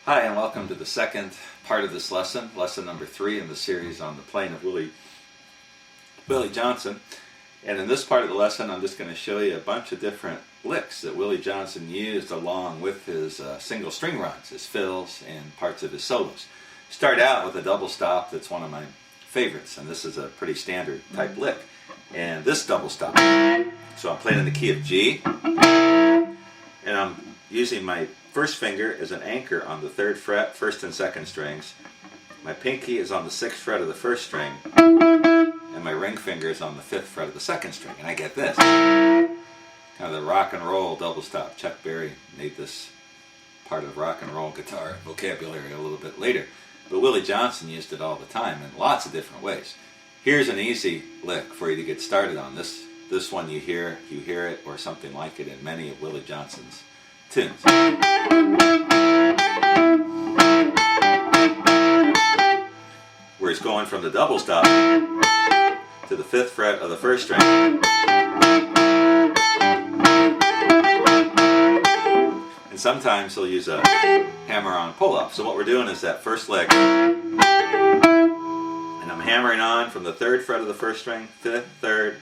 Hi, and welcome to the second part of this lesson, lesson number 3 in the series on the playing of Willie Johnson. And in this part of the lesson, I'm just going to show you a bunch of different licks that Willie Johnson used along with his single string runs, his fills, and parts of his solos. Start out with a double stop that's one of my favorites, and this is a pretty standard type lick. And this double stop, so I'm playing in the key of G, and I'm using my first finger as an anchor on the 3rd fret, 1st and 2nd strings. My pinky is on the 6th fret of the 1st string, and my ring finger is on the 5th fret of the 2nd string. And I get this, kind of the rock and roll double stop. Chuck Berry made this part of rock and roll guitar vocabulary a little bit later, but Willie Johnson used it all the time in lots of different ways. Here's an easy lick for you to get started on. This one you hear it or something like it in many of Willie Johnson's tunes. Where he's going from the double stop to the 5th fret of the 1st string. And sometimes he'll use a hammer-on pull-off. So what we're doing is that first lick, and I'm hammering on from the 3rd fret of the 1st string, 5th, 3rd,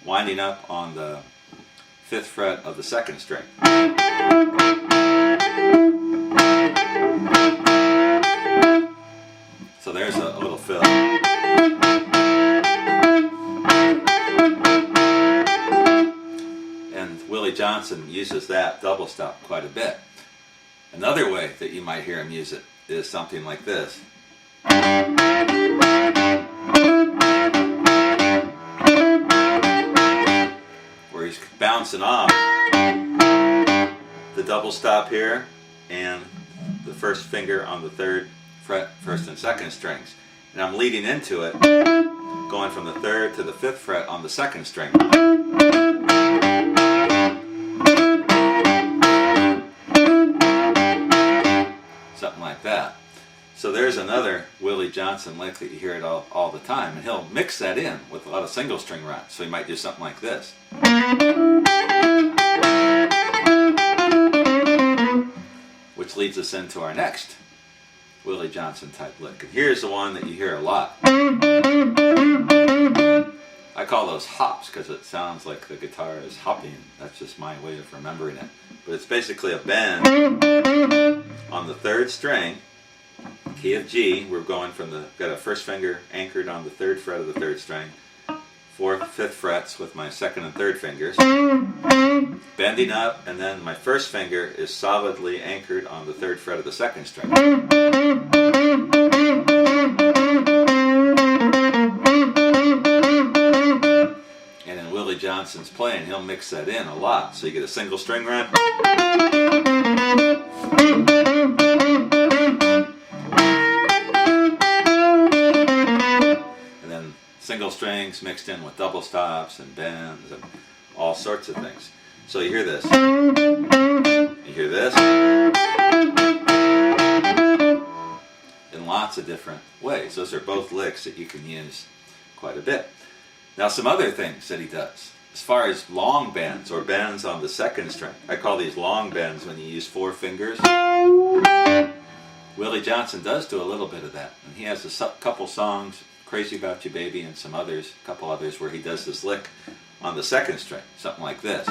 winding up on the 5th fret of the 2nd string. So there's a little fill. And Willie Johnson uses that double stop quite a bit. Another way that you might hear him use it is something like this. Where he's bouncing off the double stop here and the 1st finger on the 3rd fret, 1st and 2nd strings. And I'm leading into it, going from the 3rd to the 5th fret on the 2nd string. Something like that. So there's another Willie Johnson lick that you hear it all the time, and he'll mix that in with a lot of single string runs. So he might do something like this. Which leads us into our next Willie Johnson type lick. And here's the one that you hear a lot. I call those hops because it sounds like the guitar is hopping. That's just my way of remembering it. But it's basically a bend on the 3rd string, key of G. We're going from got a 1st finger anchored on the 3rd fret of the 3rd string, 4th, 5th frets with my 2nd and 3rd fingers, bending up, and then my 1st finger is solidly anchored on the 3rd fret of the 2nd string. And in Willie Johnson's playing, he'll mix that in a lot. So you get a single string run, and then single strings mixed in with double stops and bends and all sorts of things. So you hear this, you hear this, in lots of different ways. Those are both licks that you can use quite a bit. Now some other things that he does, as far as long bends or bends on the 2nd string. I call these long bends when you use 4 fingers. Willie Johnson does do a little bit of that, and he has a couple songs, Crazy About You Baby and some others, a couple others, where he does this lick on the 2nd string, something like this.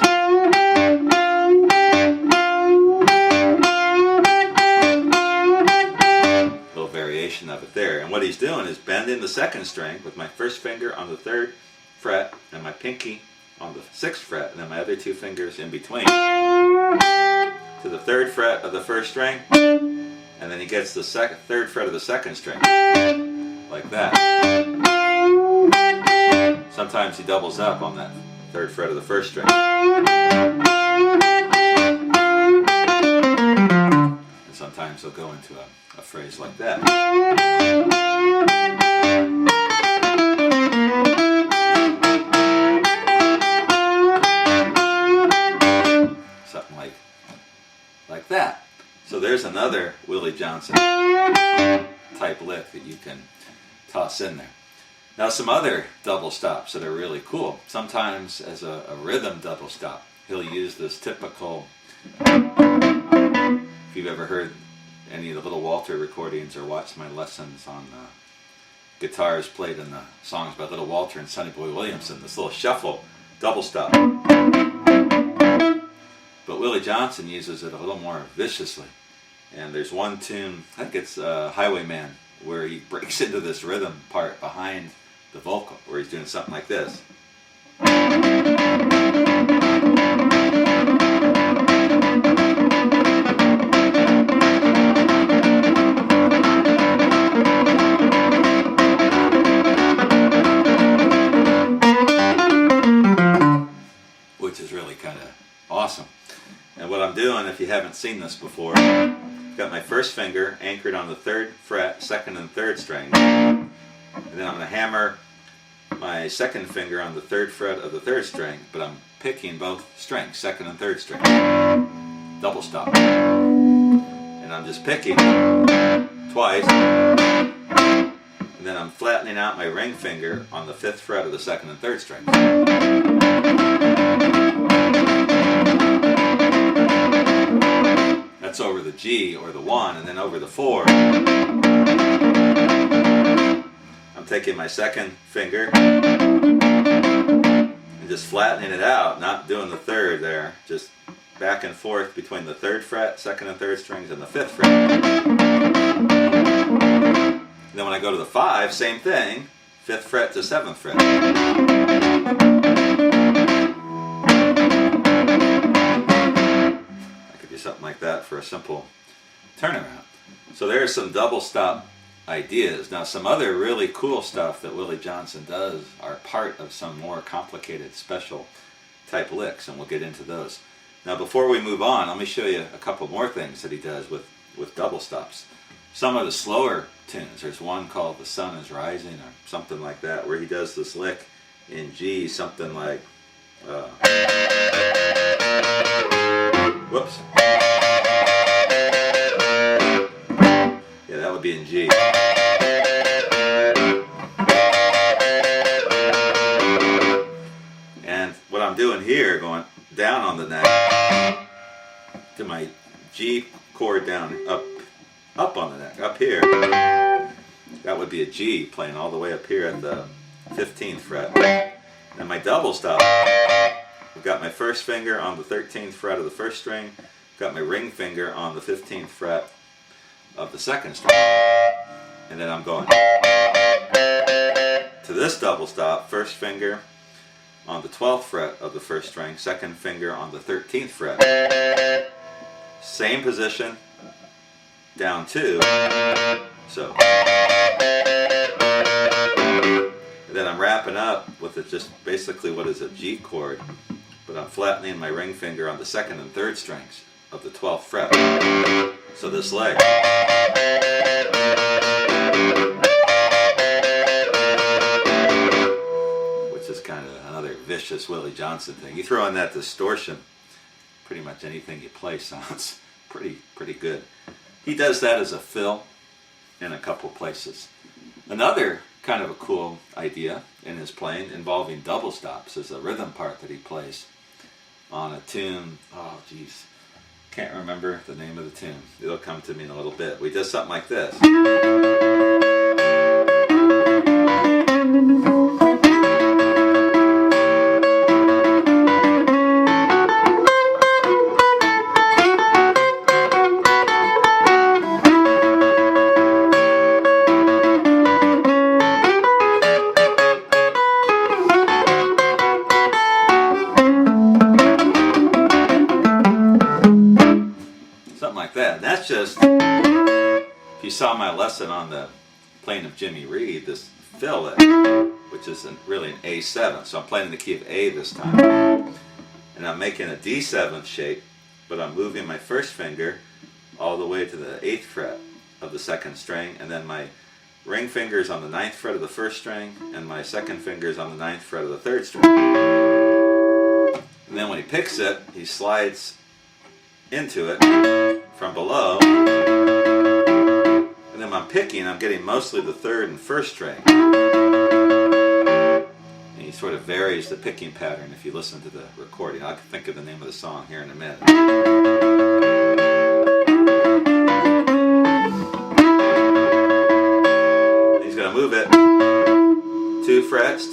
Little variation of it there. And what he's doing is bending the 2nd string with my 1st finger on the 3rd fret and my pinky on the 6th fret, and then my other 2 fingers in between to the 3rd fret of the 1st string, and then he gets the 3rd fret of the 2nd string, like that. Sometimes he doubles up on that 3rd fret of the 1st string. And sometimes he'll go into a phrase like that. Something like that. So there's another Willie Johnson type lick that you can toss in there. Now some other double stops that are really cool. Sometimes as a rhythm double stop, he'll use this typical, if you've ever heard any of the Little Walter recordings or watch my lessons on guitars played in the songs by Little Walter and Sonny Boy Williamson, this little shuffle double stop. But Willie Johnson uses it a little more viciously. And there's one tune, I think it's Highwayman, where he breaks into this rhythm part behind the vocal, where he's doing something like this. Which is really kind of awesome. And what I'm doing, if you haven't seen this before, I've got my first finger anchored on the 3rd fret, 2nd and 3rd string. And then I'm going to hammer my 2nd finger on the 3rd fret of the 3rd string, but I'm picking both strings, 2nd and 3rd string. Double stop. And I'm just picking twice. And then I'm flattening out my ring finger on the 5th fret of the 2nd and 3rd string. That's over the G or the 1, and then over the 4. I'm taking my 2nd finger and just flattening it out, not doing the 3rd there, just back and forth between the 3rd fret, 2nd and 3rd strings, and the 5th fret. And then when I go to the 5, same thing, 5th fret to 7th fret. Something like that for a simple turnaround. So there's some double stop ideas. Now some other really cool stuff that Willie Johnson does are part of some more complicated special type licks, and we'll get into those. Now before we move on, let me show you a couple more things that he does with double stops. Some of the slower tunes, there's one called The Sun Is Rising or something like that, where he does this lick in G, something like whoops. Yeah, that would be in G. And what I'm doing here, going down on the neck to my G chord down, up on the neck, up here. That would be a G playing all the way up here at the 15th fret. And my double stop, I've got my first finger on the 13th fret of the 1st string, got my ring finger on the 15th fret of the 2nd string, and then I'm going to this double stop, first finger on the 12th fret of the 1st string, 2nd finger on the 13th fret, same position, down 2, so. And then I'm wrapping up with just basically what is a G chord, but I'm flattening my ring finger on the 2nd and 3rd strings of the 12th fret. So this leg. Which is kind of another vicious Willie Johnson thing. You throw in that distortion, pretty much anything you play sounds pretty good. He does that as a fill in a couple places. Another kind of a cool idea in his playing involving double stops is a rhythm part that he plays on a tune. Oh geez, can't remember the name of the tune. It'll come to me in a little bit. We did something like this. That's just, if you saw my lesson on the playing of Jimmy Reed, this fill lick, which is really an A7, so I'm playing in the key of A this time, and I'm making a D7 shape, but I'm moving my first finger all the way to the 8th fret of the 2nd string, and then my ring finger is on the 9th fret of the 1st string, and my 2nd finger is on the 9th fret of the 3rd string. And then when he picks it, he slides into it from below, and then when I'm picking, I'm getting mostly the 3rd and 1st string. And he sort of varies the picking pattern if you listen to the recording. I'll think of the name of the song here in a minute.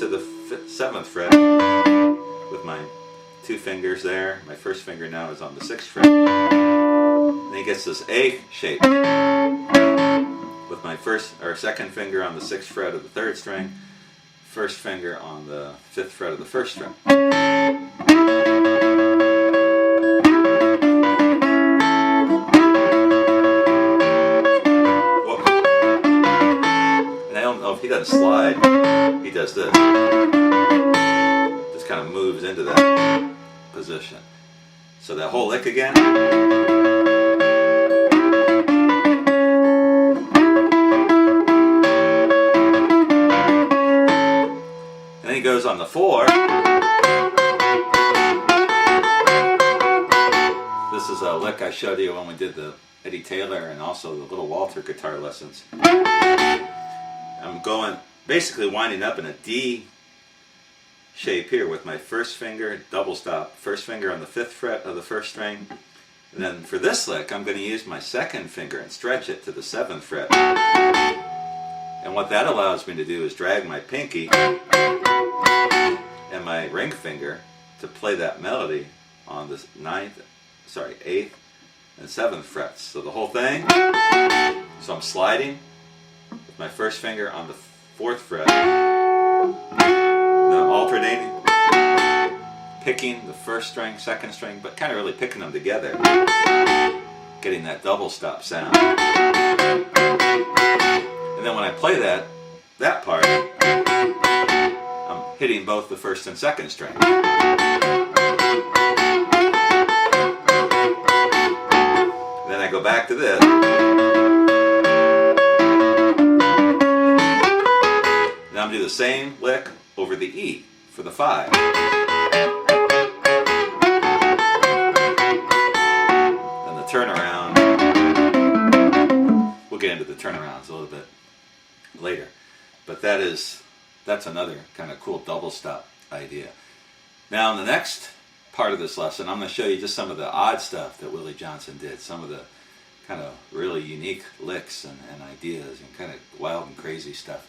to the 7th fret with my 2 fingers there. My first finger now is on the 6th fret. Then he gets this A shape with my second finger on the 6th fret of the 3rd string, first finger on the 5th fret of the 1st string. He doesn't slide, he does this. Just kind of moves into that position. So that whole lick again. And then he goes on the 4. This is a lick I showed you when we did the Eddie Taylor and also the Little Walter guitar lessons. I'm going, basically winding up in a D shape here with my first finger, double stop, first finger on the 5th fret of the 1st string. And then for this lick, I'm going to use my second finger and stretch it to the 7th fret. And what that allows me to do is drag my pinky and my ring finger to play that melody on the 8th and 7th frets. So the whole thing, so I'm sliding with my first finger on the 4th fret, then I'm alternating, picking the 1st string, 2nd string, but kind of really picking them together, getting that double stop sound. And then when I play that part, I'm hitting both the 1st and 2nd string. Then I go back to this. Now I'm going to do the same lick over the E for the 5. Then the turnaround. We'll get into the turnarounds a little bit later. But that's another kind of cool double stop idea. Now in the next part of this lesson, I'm going to show you just some of the odd stuff that Willie Johnson did. Some of the kind of really unique licks and ideas and kind of wild and crazy stuff.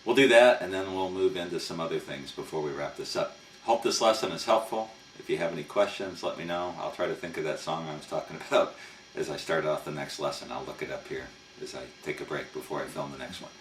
We'll do that, and then we'll move into some other things before we wrap this up. Hope this lesson is helpful. If you have any questions, let me know. I'll try to think of that song I was talking about as I start off the next lesson. I'll look it up here as I take a break before I film the next one.